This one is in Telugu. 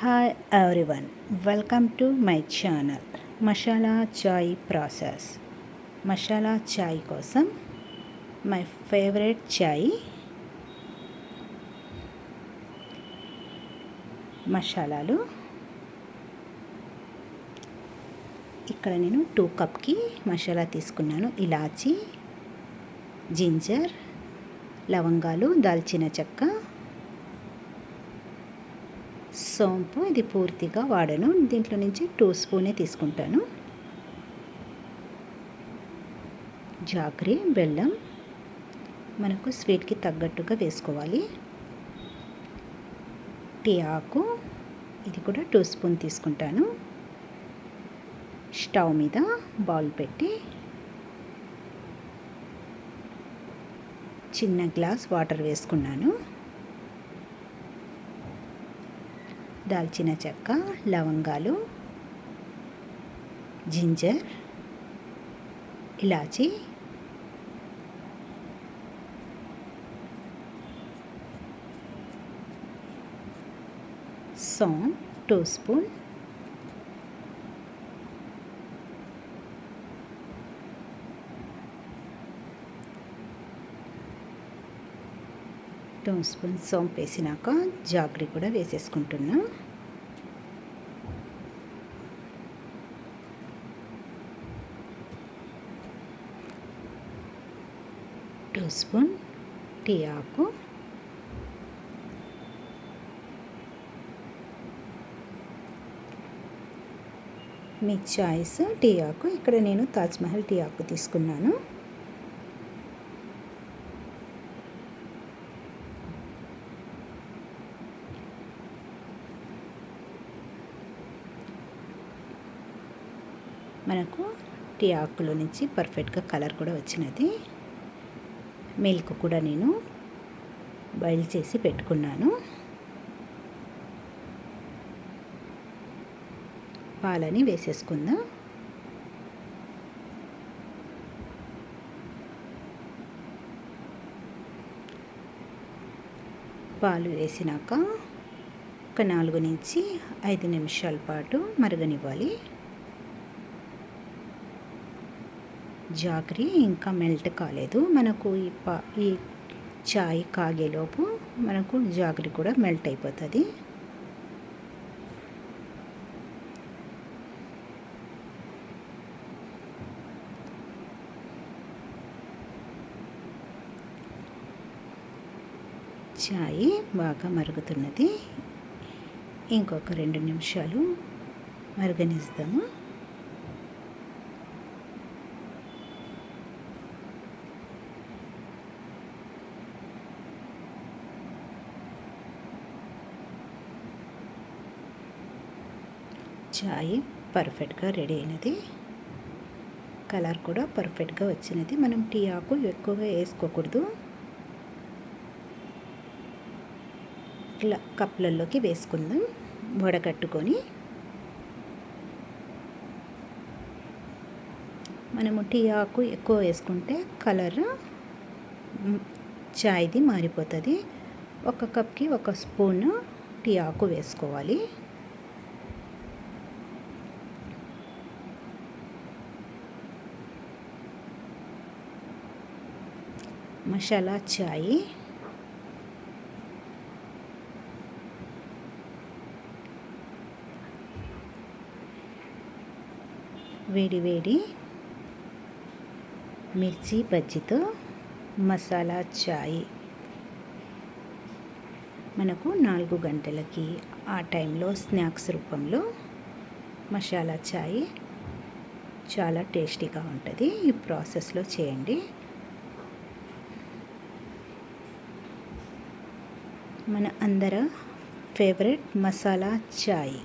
Hi everyone, welcome to my channel masala chai process. Masala chai కోసం మై ఫేవరెట్ చాయ్ మసాలాలు. ఇక్కడ నేను 2 కప్కి మసాలా తీసుకున్నాను. ఇలాచీ, జింజర్, లవంగాలు, దాల్చిన చెక్క, సోంపు. ఇది పూర్తిగా వాడను, దీంట్లో నుంచి 2 స్పూనే తీసుకుంటాను. జాగ్రీ, బెల్లం మనకు స్వీట్కి తగ్గట్టుగా వేసుకోవాలి. టీ ఆకు, ఇది కూడా 2 స్పూన్ తీసుకుంటాను. స్టవ్ మీద బౌల్ పెట్టి చిన్న గ్లాస్ వాటర్ వేసుకున్నాను. దాల్చిన చెక్క, లవంగాలు, జింజర్, ఇలాచీ, సోంపు 2 స్పూన్, సోంపు వేసినాక జాగ్రీ కూడా వేసేసుకుంటున్నా. టూ స్పూన్ టీ ఆకు, మీ చాయిస్ టీ ఆకు. ఇక్కడ నేను తాజ్మహల్ టీ ఆకు తీసుకున్నాను. మనకు టీ ఆకులో నుంచి పర్ఫెక్ట్గా కలర్ కూడా వచ్చినది. మిల్క్ కూడా నేను బాయిల్ చేసి పెట్టుకున్నాను. పాలని వేసేసుకుందాం. పాలు వేసినాక ఒక 4 నుంచి 5 నిమిషాల పాటు మరగనివ్వాలి. జాగ్రీ ఇంకా మెల్ట్ కాలేదు. మనకు ఈ చాయ్ కాగేలోపు మనకు జాగ్రీ కూడా మెల్ట్ అయిపోతుంది. చాయ్ బాగా మరుగుతున్నది. ఇంకొక 2 నిమిషాలు మరగనిద్దాము. చాయ్ పర్ఫెక్ట్గా రెడీ అయినది. కలర్ కూడా పర్ఫెక్ట్గా వచ్చినది. మనం టీ ఆకు ఎక్కువగా వేసుకోకూడదు. ఇట్లా కప్పులలోకి వేసుకుందాం వడగట్టుకొని. మనము టీ ఆకు ఎక్కువ వేసుకుంటే కలర్ చాయ్ది మారిపోతుంది. 1 కప్కి 1 స్పూన్ టీ ఆకు వేసుకోవాలి. మసాలా చాయ్ వేడి వేడి మిర్చి బజ్జీతో మసాలా చాయ్ మనకు 4 గంటలకి ఆ టైంలో స్నాక్స్ రూపంలో మసాలా చాయ్ చాలా టేస్టీగా ఉంటుంది. ఈ ప్రాసెస్లో చేయండి. మన అందరి ఫేవరెట్ మసాలా చాయ్.